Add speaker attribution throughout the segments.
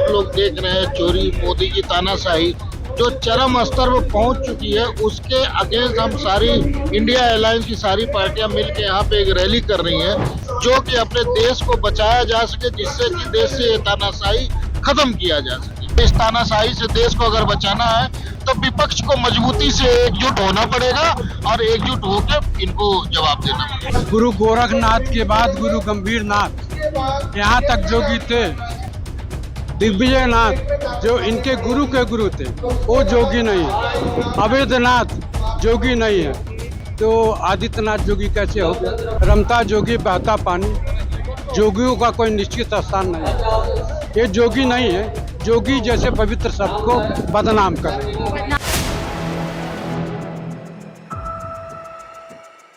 Speaker 1: लोग देख रहे हैं चोरी, मोदी की तानाशाही जो चरम स्तर पर पहुंच चुकी है, उसके अगेंस्ट हम सारी इंडिया अलायंस की सारी पार्टियां मिलकर यहाँ पे एक रैली कर रही हैं जो कि अपने देश को बचाया जा सके, जिससे कि देश से ये तानाशाही खत्म किया जा सके। इस तानाशाही से देश को अगर बचाना है तो विपक्ष को मजबूती से एकजुट होना पड़ेगा और एकजुट होकर इनको जवाब देना पड़ेगा।
Speaker 2: गुरु गोरखनाथ के बाद गुरु गंभीर नाथ यहाँ तक जोगी थे। दिग्विजय नाथ जो इनके गुरु के गुरु थे वो जोगी नहीं है। अवैधनाथ जोगी नहीं है तो आदित्यनाथ जोगी कैसे हो गया? रमता जोगी बहता पानी, जोगियों का कोई निश्चित स्थान नहीं है। ये जोगी नहीं है, जोगी जैसे पवित्र शब्द को बदनाम कर रहे हैं।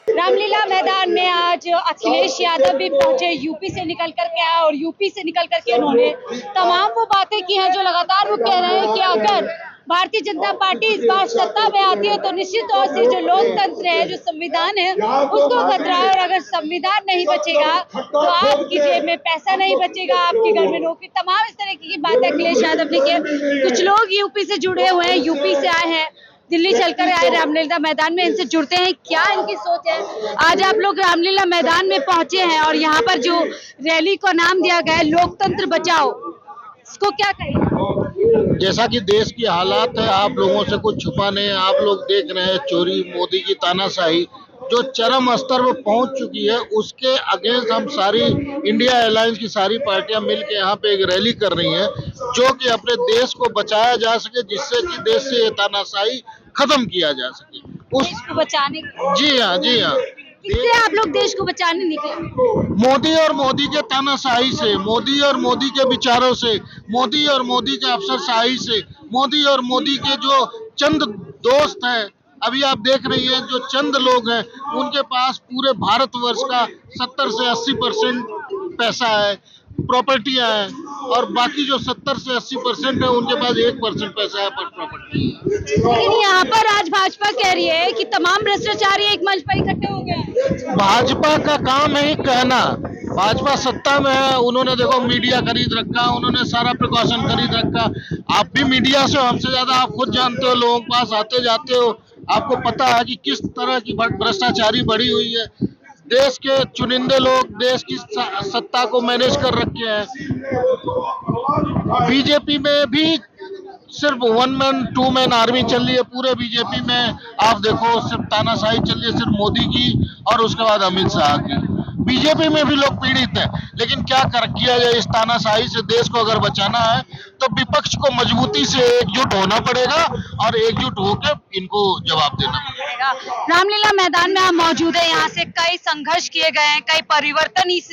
Speaker 3: रामलीला मैदान में आज अखिलेश यादव भी पहुंचे, यूपी से निकल करके आए और यूपी से निकल करके उन्होंने तमाम वो बातें की हैं जो लगातार वो कह रहे हैं कि अगर भारतीय जनता पार्टी इस बार सत्ता में आती है तो निश्चित तौर से जो लोकतंत्र है, जो संविधान है, उसको खतरा है। और अगर संविधान नहीं बचेगा तो आपकी जेब में पैसा नहीं बचेगा, आपके घर में नौकरी, तमाम इस तरह की बातें अखिलेश यादव ने की। कुछ लोग यूपी से जुड़े हुए हैं, यूपी से आए हैं, दिल्ली चलकर आए रामलीला मैदान में, इनसे जुड़ते हैं, क्या इनकी सोच है। आज आप लोग रामलीला मैदान में पहुंचे हैं और यहाँ पर जो रैली को नाम दिया गया है लोकतंत्र बचाओ, इसको क्या कहें?
Speaker 1: जैसा कि देश की हालात है, आप लोगों से कुछ छुपा नहीं है। आप लोग देख रहे हैं चोरी, मोदी की तानाशाही जो चरम स्तर पर पहुंच चुकी है, उसके अगेंस्ट हम सारी इंडिया अलायंस की सारी पार्टियां मिलकर यहाँ पे एक रैली कर रही हैं जो कि अपने देश को बचाया जा सके, जिससे कि देश से ये तानाशाही खत्म किया जा सके।
Speaker 3: देश को बचाने,
Speaker 1: जी हाँ, जी हाँ।
Speaker 3: किससे आप लोग देश को बचाने निकले?
Speaker 1: मोदी और मोदी के तानाशाही से, मोदी और मोदी के विचारों से, मोदी और मोदी के अफसरशाही से, मोदी और मोदी के जो चंद दोस्त हैं, अभी आप देख रही हैं जो चंद लोग हैं उनके पास पूरे भारतवर्ष का 70 से 80% पैसा है, प्रॉपर्टियां हैं, और बाकी जो 70 से 80% है उनके पास 1% पैसा है पर प्रॉपर्टी है।
Speaker 3: लेकिन यहाँ पर आज भाजपा कह रही है कि तमाम भ्रष्टाचारी एक मंच पर इकट्ठे हो गए।
Speaker 1: भाजपा का काम है कहना, भाजपा सत्ता में है, उन्होंने देखो मीडिया खरीद रखा, उन्होंने सारा प्रिकॉशन खरीद रखा। आप भी मीडिया से हमसे ज्यादा आप खुद जानते हो, लोगों के पास आते जाते हो, आपको पता है कि किस तरह की भ्रष्टाचारी बढ़ी हुई है। देश के चुनिंदे लोग देश की सत्ता को मैनेज कर रखे हैं। बीजेपी में भी सिर्फ 1 मैन 2 मैन आर्मी चल रही है। पूरे बीजेपी में आप देखो सिर्फ तानाशाही चल रही है, सिर्फ मोदी की और उसके बाद अमित शाह की। बीजेपी में भी लोग पीड़ित हैं, लेकिन क्या किया जाए, इस तानाशाही से देश को अगर बचाना है तो विपक्ष को मजबूती से एकजुट होना पड़ेगा और एकजुट होकर इनको जवाब देना पड़ेगा।
Speaker 3: रामलीला मैदान में आप मौजूद है, यहाँ से कई संघर्ष किए गए हैं, कई परिवर्तन इस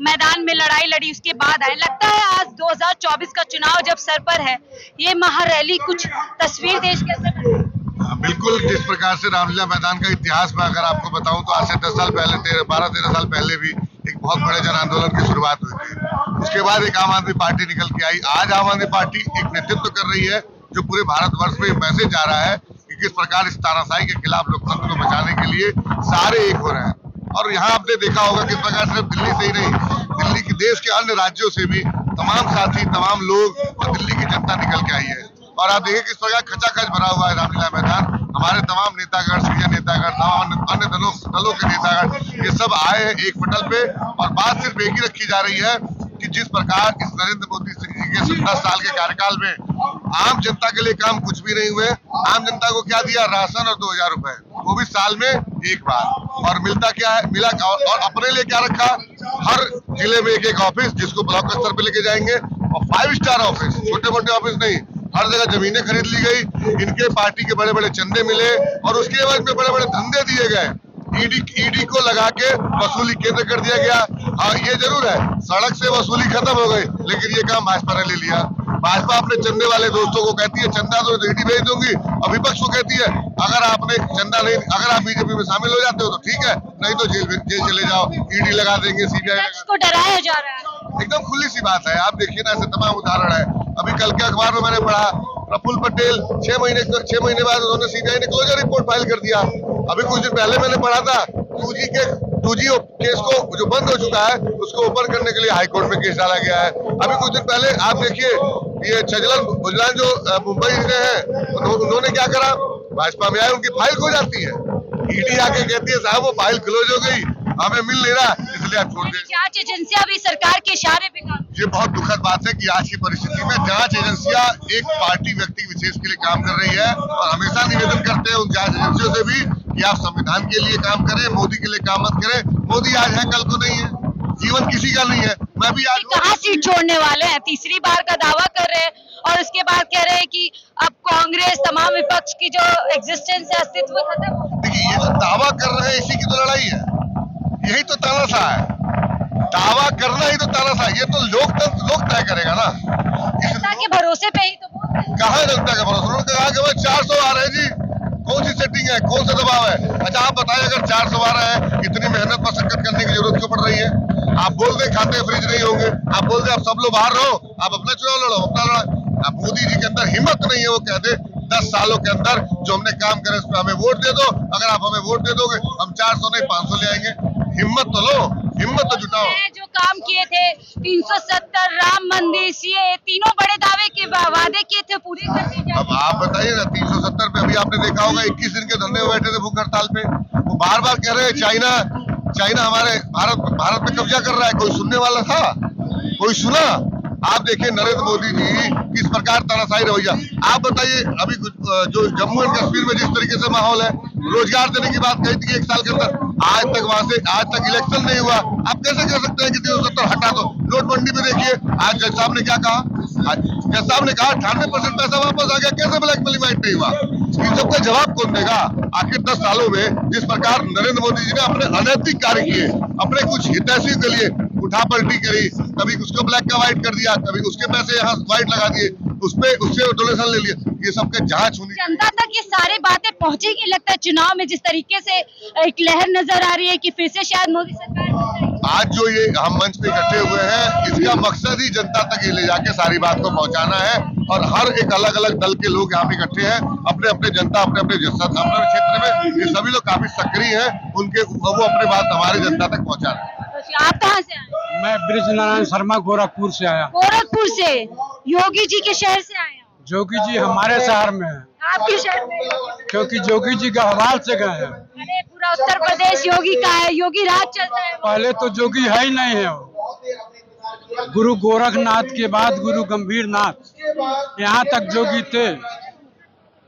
Speaker 3: मैदान में लड़ाई लड़ी उसके बाद आए। लगता है आज 2024 का चुनाव जब सर पर है, ये महारैली कुछ तस्वीर देश के अंदर।
Speaker 4: बिल्कुल, जिस प्रकार से रामलीला मैदान का इतिहास में अगर आपको बताऊं तो आज से 10 साल पहले, 12-13 साल पहले भी एक बहुत बड़े जन आंदोलन की शुरुआत हुई थी। उसके बाद एक आम आदमी पार्टी निकल के आई। आज आम आदमी पार्टी एक नेतृत्व कर रही है जो पूरे भारतवर्ष में मैसेज जा रहा है कि किस प्रकार इस तानाशाही के खिलाफ लोकतंत्र को बचाने के लिए सारे एक हो रहे हैं। और यहाँ आपने देखा होगा किस प्रकार सिर्फ दिल्ली से ही नहीं, दिल्ली के देश के अन्य राज्यों से भी तमाम साथी, तमाम लोग और दिल्ली की जनता निकल के आई है। और आप देखिए किस प्रकार खचाखच भरा हुआ है रामलीला मैदान। हमारे तमाम नेतागण, सीनियर नेतागण, तमाम अन्य दलों के नेतागण, ये सब आए हैं एक पटल पे। और बात सिर्फ एक ही रखी जा रही है कि जिस प्रकार इस नरेंद्र मोदी जी के 17 साल के कार्यकाल में आम जनता के लिए काम कुछ भी नहीं हुए। आम जनता को क्या दिया? राशन और 2000 रुपए, वो भी साल में एक बार। और मिलता क्या है? मिला और अपने लिए क्या रखा? हर जिले में एक ऑफिस जिसको ब्लॉक स्तर पे लेके जाएंगे, और 5 स्टार ऑफिस, छोटे मोटे ऑफिस नहीं, हर जगह जमीनें खरीद ली गई। इनके पार्टी के बड़े बड़े चंदे मिले और उसके एवज में बड़े बड़े धंधे दिए गए। ईडी को लगा के वसूली केंद्र कर दिया गया। हाँ, ये जरूर है, सड़क से वसूली खत्म हो गई, लेकिन ये काम भाजपा ने ले लिया। भाजपा अपने चंदे वाले दोस्तों को कहती है चंदा तो ईडी भेज दूंगी, और विपक्ष को कहती है अगर आपने चंदा नहीं, अगर आप बीजेपी में शामिल हो जाते हो तो ठीक है, नहीं तो जेल चले जाओ, ईडी लगा देंगे, सीबीआई
Speaker 3: को डराया जा रहा है।
Speaker 4: एकदम खुली सी बात है। आप देखिए ना, ऐसे तमाम उदाहरण है। अभी कल के अखबार में मैंने पढ़ा, प्रफुल्ल पटेल 6 महीने बाद उन्होंने सीबीआई ने क्लोजर रिपोर्ट फाइल कर दिया। अभी कुछ दिन पहले मैंने पढ़ा था 2G केस को जो बंद हो चुका है उसको ओपन करने के लिए हाईकोर्ट में केस डाला गया है। अभी कुछ दिन पहले आप देखिए ये छजलन भुजलाल जो मुंबई से है, उन्होंने क्या करा, भाजपा में आए, उनकी फाइल खो जाती है। ईडी आके कहती है साहब वो फाइल क्लोज हो गई, हमें मिल नहीं रहा, इसलिए आप छोड़ दें।
Speaker 3: जांच एजेंसियां भी सरकार के इशारे पे काम।
Speaker 4: ये बहुत दुखद बात है कि आज की परिस्थिति में जांच एजेंसियां एक पार्टी व्यक्ति विशेष के लिए काम कर रही है, और हमेशा निवेदन करते हैं उन जांच एजेंसियों से भी कि आप संविधान के लिए काम करें, मोदी के लिए काम मत करें। मोदी आज है, कल को नहीं है, जीवन किसी का नहीं है। मैं भी आज
Speaker 3: कहाँ सीट छोड़ने वाले हैं, तीसरी बार का दावा कर रहे हैं और उसके बाद कह रहे हैं कि अब कांग्रेस तमाम विपक्ष की जो एग्जिस्टेंस है, अस्तित्व खत्म हो गया।
Speaker 4: देखिए, ये जो दावा कर रहे हैं इसी की तो लड़ाई है, यही तो तानाशाह है। दावा करना ही तो तानाशाह, ये तो लोग तय करेगा ना।
Speaker 3: जनता के भरोसे पे ही तो बोल रहे हैं।
Speaker 4: कहाँ जनता का भरोसा? उन्होंने कहा कि भाई 400 आ रहे हैं जी, कौन सी सेटिंग है, कौन सा दबाव है? अच्छा आप बताइए, अगर 400 आ रहे हैं, इतनी मेहनत मशक्कत करने की जरूरत क्यों पड़ रही है? आप बोल दे खाते फ्रिज नहीं होंगे, आप बोल दे आप सब लोग बाहर रहो, आप अपना चुनाव लड़ो, अपना लड़ो। अब मोदी जी के अंदर हिम्मत नहीं है, वो कह दे 10 सालों के अंदर जो हमने काम करे उस पर हमें वोट दे दो, अगर आप हमें वोट दे दोगे हम 400 नहीं 500 ले आएंगे। हिम्मत तो लो, हिम्मत तो जुटाओ।
Speaker 3: जो काम किए थे 370, राम मंदिर, सीए, तीनों बड़े दावे के वादे किए थे, पूरे कर दिए जाए।
Speaker 4: अब आप बताइए ना, 370 पे अभी आपने देखा होगा 21 दिन के धरने में बैठे थे भूख हड़ताल पे। वो बार बार कह रहे हैं चाइना हमारे भारत पे कब्जा कर रहा है। कोई सुनने वाला था? कोई सुना? आप देखिए नरेंद्र मोदी जी किस प्रकार तानाशाही रवैया। आप बताइए, अभी जो जम्मू एंड कश्मीर में जिस तरीके से माहौल है, रोजगार देने की बात कही थी कि 1 साल के अंदर, आज तक वहां से आज तक इलेक्शन नहीं हुआ। आप कैसे कह सकते हैं कि 370 हटा दो? नोटबंदी में देखिए आज जज साहब ने क्या कहा, जज साहब ने कहा 98% पैसा वापस आ गया। कैसे ब्लैक मनी व्हाइट नहीं हुआ? इन सबका जवाब कौन देगा? आखिर 10 सालों में जिस प्रकार नरेंद्र मोदी जी ने अपने अनैतिक कार्य किए, अपने कुछ हितैषियों के लिए उठा पलटी करी, कभी उसको ब्लैक का व्हाइट कर दिया, कभी उसके पैसे यहाँ व्हाइट लगा दिए, उससे डोनेशन ले लिया, ये सबके जांच होनी।
Speaker 3: जनता तक ये सारी बातें पहुंचेगी लगता है चुनाव में, जिस तरीके से एक लहर नजर आ रही है कि फिर से शायद मोदी सरकार।
Speaker 4: आज जो ये हम मंच पे इकट्ठे हुए हैं, इसका मकसद ही जनता तक ये ले जाके सारी बात को पहुंचाना है, और हर एक अलग अलग दल के लोग यहाँ पे इकट्ठे हैं, अपने अपने जनता अपने क्षेत्र में ये सभी लोग काफी सक्रिय हैं, उनके वो अपने बात हमारी जनता तक पहुंचा रहे हैं।
Speaker 3: आप कहाँ से आए?
Speaker 2: मैं ब्रिज नारायण शर्मा गोरखपुर से आया।
Speaker 3: गोरखपुर से, योगी जी के शहर से आए हैं।
Speaker 2: जोगी जी हमारे शहर में है,
Speaker 3: आपके शहर में?
Speaker 2: क्योंकि जोगी जी गढ़वाल से गए हैं।
Speaker 3: अरे पूरा उत्तर प्रदेश योगी का है, योगी राज चलता है।
Speaker 2: पहले तो जोगी है ही नहीं है वो। गुरु गोरखनाथ के बाद गुरु गंभीर नाथ, यहाँ तक जोगी थे।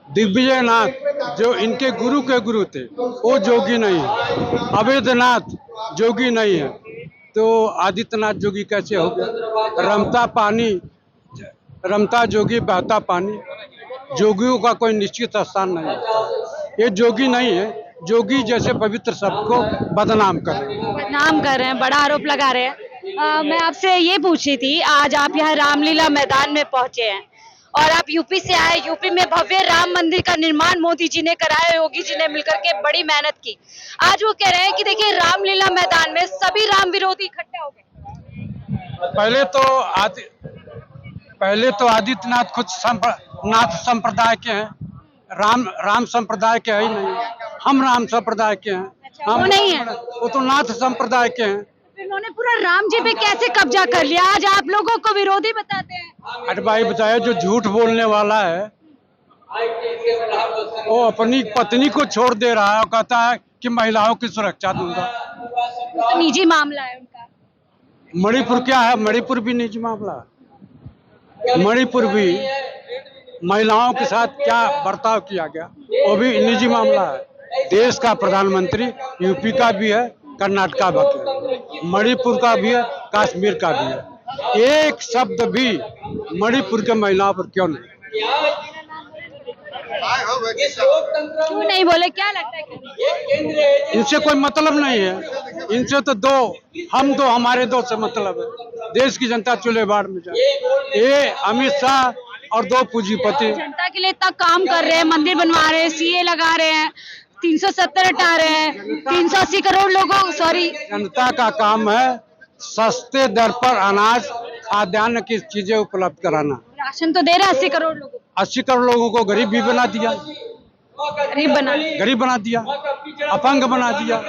Speaker 2: दिग्विजय नाथ जो इनके गुरु के गुरु थे, वो जोगी नहीं है। अवैधनाथ जोगी नहीं है, तो आदित्यनाथ जोगी कैसे हो गया? रमता जोगी बहता पानी, जोगियों का कोई निश्चित स्थान नहीं है। ये जोगी नहीं है, जोगी जैसे पवित्र शब्द को बदनाम कर रहे हैं।
Speaker 3: बदनाम कर रहे हैं, बड़ा आरोप लगा रहे हैं। मैं आपसे ये पूछी थी, आज आप यहाँ रामलीला मैदान में पहुंचे हैं और आप यूपी से आए। यूपी में भव्य राम मंदिर का निर्माण मोदी जी ने कराया, योगी जी ने मिलकर के बड़ी मेहनत की। आज वो कह रहे हैं कि देखिए रामलीला मैदान में सभी राम विरोधी इकट्ठे हो गए।
Speaker 2: पहले तो आदित्यनाथ खुद नाथ संप्रदाय के हैं, राम संप्रदाय के है ही नहीं। हम राम संप्रदाय के हैं।
Speaker 3: अच्छा, वो नहीं है,
Speaker 2: वो तो नाथ संप्रदाय के हैं।
Speaker 3: इन्होंने पूरा राम जी पे कैसे कब्जा कर लिया? आज आप लोगों को विरोधी बताते हैं।
Speaker 2: अरे भाई बताया, जो झूठ बोलने वाला है वो अपनी पत्नी को छोड़ दे रहा है और कहता है कि महिलाओं की सुरक्षा दूंगा।
Speaker 3: तो निजी मामला है उनका।
Speaker 2: मणिपुर क्या है? मणिपुर भी निजी मामला है। मणिपुर भी महिलाओं के साथ क्या बर्ताव किया गया, वो भी निजी मामला है। देश का प्रधानमंत्री यूपी का भी है, कर्नाटका का भी है, मणिपुर का भी है, कश्मीर का भी है। एक शब्द भी मणिपुर के महिलाओं पर क्यों नहीं?
Speaker 3: क्यों नहीं बोले? क्या लगता है?
Speaker 2: इनसे कोई मतलब नहीं है। इनसे तो हम दो हमारे दो से मतलब है। देश की जनता चूल्हे बाढ़ में जाए। ये अमित शाह और 2 पूंजीपति
Speaker 3: जनता के लिए इतना काम कर रहे हैं, मंदिर बनवा रहे हैं, सीए लगा रहे हैं, 370 हटा रहे हैं, 380 करोड़ लोगों
Speaker 2: जनता का काम है सस्ते दर पर अनाज खाद्यान्न की चीजें उपलब्ध कराना।
Speaker 3: राशन तो दे रहा है 80 करोड़ लोगों।
Speaker 2: 80 करोड़ लोगों को गरीब भी बना दिया, गरीब बना दिया, अपंग बना दिया।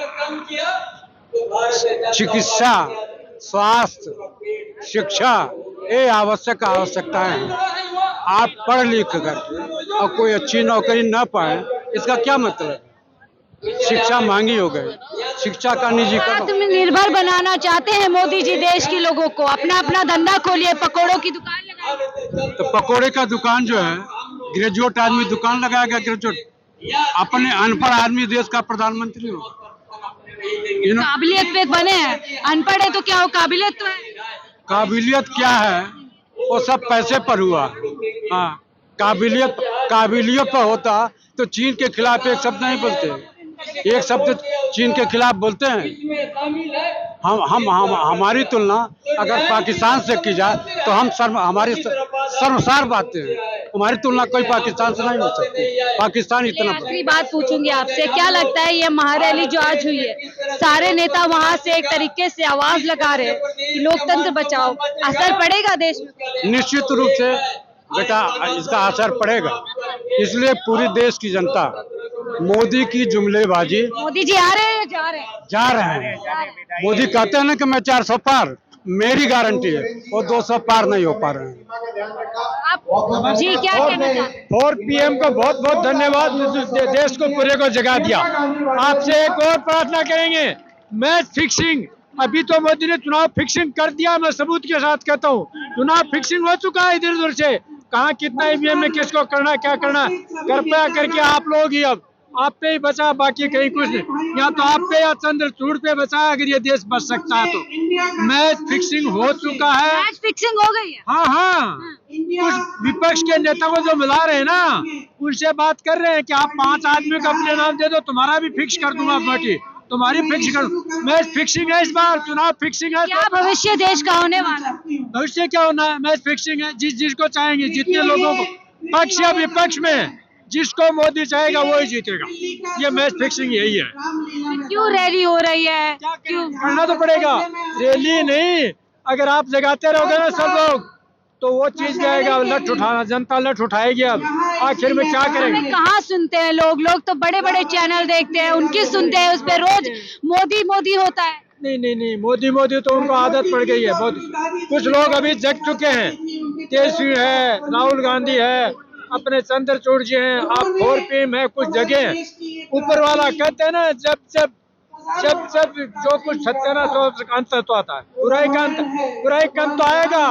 Speaker 2: चिकित्सा स्वास्थ्य, शिक्षा, ये आवश्यकताएं हैं। आप पढ़ लिख कर और कोई अच्छी नौकरी न पाए, इसका क्या मतलब है? शिक्षा महंगी हो गई, शिक्षा का निजीकरण।
Speaker 3: आत्मनिर्भर बनाना चाहते हैं मोदी जी देश के लोगों को, अपना अपना धंधा खोलिए, पकौड़ों की दुकान लगाइए।
Speaker 2: तो पकोड़े का दुकान जो है, ग्रेजुएट आदमी दुकान लगाएगा, ग्रेजुएट अपने अनपढ़ आदमी देश का प्रधानमंत्री होगा।
Speaker 3: काबिलियत पे बने हैं, अनपढ़ है तो क्या हो, काबिलियत तो है।
Speaker 2: काबिलियत क्या है, वो सब पैसे पर हुआ। हाँ, काबिलियत पर होता तो चीन के खिलाफ एक शब्द नहीं बोलते। एक शब्द चीन के खिलाफ बोलते हैं। हमारी तुलना अगर पाकिस्तान से की जाए तो हमारी शर्मसार बातें हैं। हमारी तुलना कोई पाकिस्तान से नहीं हो सकती। पाकिस्तान इतना।
Speaker 3: आखिरी बात पूछूंगी आपसे, क्या लगता है ये महारैली जो आज हुई है, सारे नेता वहां से एक तरीके से आवाज लगा रहे हैं कि लोकतंत्र बचाओ, असर पड़ेगा देश में?
Speaker 2: निश्चित रूप से बेटा इसका असर पड़ेगा। इसलिए पूरी देश की जनता मोदी की जुमलेबाजी।
Speaker 3: मोदी जी आ रहे हैं या जा रहे हैं?
Speaker 2: जा रहे हैं। मोदी कहते हैं ना कि मैं 400 पार, मेरी गारंटी है वो 200 पार नहीं हो पा रहे हैं।
Speaker 3: आप जी क्या कहना चाहते हैं?
Speaker 2: 4 PM को बहुत बहुत धन्यवाद, देश को पूरे को जगा दिया। आपसे एक और प्रार्थना करेंगे, मैच फिक्सिंग। अभी तो मोदी ने चुनाव फिक्सिंग कर दिया, मैं सबूत के साथ कहता हूँ, चुनाव फिक्सिंग हो चुका है इधर उधर से। कहाँ कितना EVM में किसको करना, क्या करना, कृपया करके आप लोग ही, अब आप पे ही बचा, बाकी कहीं कुछ नहीं। या तो आप पे या चंद्रचूड़ पे बचा, अगर ये देश बच सकता है तो। मैच फिक्सिंग हो चुका है।
Speaker 3: मैच फिक्सिंग हो गई है।
Speaker 2: हाँ, कुछ विपक्ष के नेता को जो मिला रहे हैं ना, उनसे बात कर रहे हैं कि आप 5 आदमी को अपने नाम दे दो, तुम्हारा भी फिक्स कर दूंगा पार्टी, तुम्हारी फिक्स कर। मैच फिक्सिंग है इस बार, चुनाव फिक्सिंग है।
Speaker 3: क्या भविष्य देश का होने वाला?
Speaker 2: भविष्य क्या होना है, मैच फिक्सिंग है। जिसको चाहेंगे, जितने लोगों को, पक्ष या विपक्ष में जिसको मोदी चाहेगा वही जीतेगा। ये मैच फिक्सिंग यही है।
Speaker 3: क्यों रैली हो रही है? क्यों
Speaker 2: करना तो पड़ेगा, रैली नहीं। अगर आप जगाते रहोगे ना सब लोग, तो वो चीज जाएगा, लठ उठाना, जनता लठ उठाएगी। अब आखिर में क्या करेंगे?
Speaker 3: कहाँ सुनते हैं लोग तो बड़े बड़े चैनल देखते हैं, उनकी सुनते हैं, उस पर रोज मोदी मोदी होता है।
Speaker 2: नहीं, मोदी तो उनको आदत पड़ गई है बहुत। कुछ लोग अभी जग चुके हैं, तेजस्वी है, राहुल गांधी है, अपने चंद्रचूड़ जी हैं, आप 4 PM है, कुछ जगह ऊपर वाला कहते हैं ना, जब जो कुछ सत्यानाश हो अंत तो आता है, बुराई का अंत तो आएगा।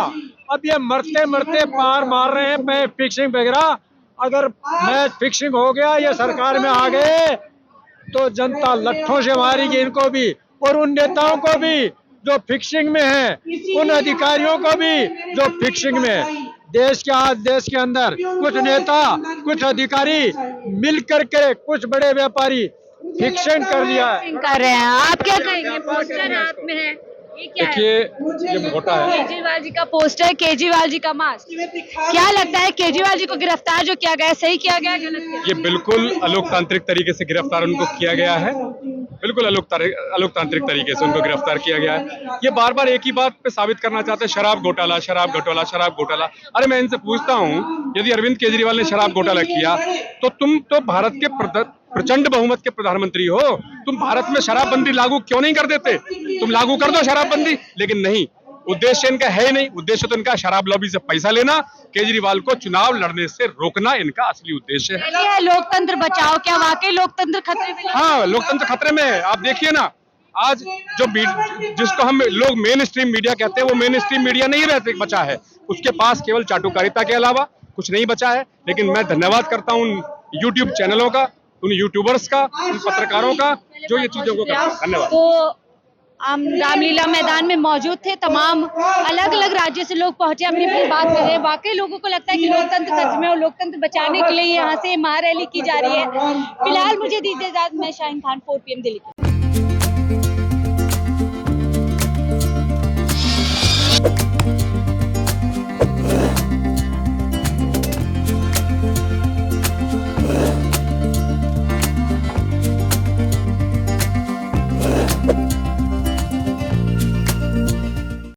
Speaker 2: अब ये मरते मरते पार मार रहे हैं मैच फिक्सिंग वगैरह। अगर मैच फिक्सिंग हो गया, ये सरकार में आ गए तो जनता लट्ठों से मारेगी इनको भी, और उन नेताओं को भी जो फिक्सिंग में है, उन अधिकारियों को भी जो फिक्सिंग में है। देश के अंदर कुछ नेता, कुछ अधिकारी मिल करके कुछ बड़े व्यापारी फिक्सिंग कर लिया है।
Speaker 3: कर रहे हैं। आप क्या कहेंगे? पोस्टर हाथ में है, ये क्या है?
Speaker 2: देखिए, ये मोटा है।
Speaker 3: केजरीवाल जी का पोस्टर, केजरीवाल जी का मास्क। क्या लगता है केजरीवाल जी को गिरफ्तार जो किया गया, सही किया गया, गलत किया?
Speaker 5: ये बिल्कुल अलोकतांत्रिक तरीके से गिरफ्तार उनको किया गया है। बिल्कुल अलोकतांत्रिक तरीके से उनको गिरफ्तार किया गया है। ये बार बार एक ही बात पे साबित करना चाहते हैं, शराब घोटाला, शराब घोटाला, शराब घोटाला। अरे मैं इनसे पूछता हूँ, यदि अरविंद केजरीवाल ने शराब घोटाला किया तो तुम तो भारत के प्रचंड बहुमत के प्रधानमंत्री हो, तुम भारत में शराबबंदी लागू क्यों नहीं कर देते? तुम लागू कर दो शराबबंदी, लेकिन नहीं, उद्देश्य इनका है ही नहीं। उद्देश्य तो इनका शराब लॉबी से पैसा लेना, केजरीवाल को चुनाव लड़ने से रोकना इनका असली उद्देश्य है।
Speaker 3: लोकतंत्र बचाओ, क्या वाकई लोकतंत्र खतरे में?
Speaker 5: हाँ, लोकतंत्र खतरे में है। आप देखिए ना, आज जिसको हम लोग मेन स्ट्रीम मीडिया कहते हैं, वो मेन स्ट्रीम मीडिया नहीं बचा है। उसके पास केवल चाटुकारिता के अलावा कुछ नहीं बचा है। लेकिन मैं धन्यवाद करता हूँ यूट्यूब चैनलों का, उन यूट्यूबर्स का, उन पत्रकारों का, जो ये चीजों को करते हैं। धन्यवाद।
Speaker 3: तो हम रामलीला मैदान में मौजूद थे, तमाम अलग अलग राज्य से लोग पहुंचे, अपनी बात कर रहे हैं। वाकई लोगों को लगता है कि लोकतंत्र खत्म है और लोकतंत्र बचाने के लिए यहाँ से महारैली की जा रही है। फिलहाल मुझे दीजिए इजाजत, मैं शाहीन खान, 4 PM दिल्ली।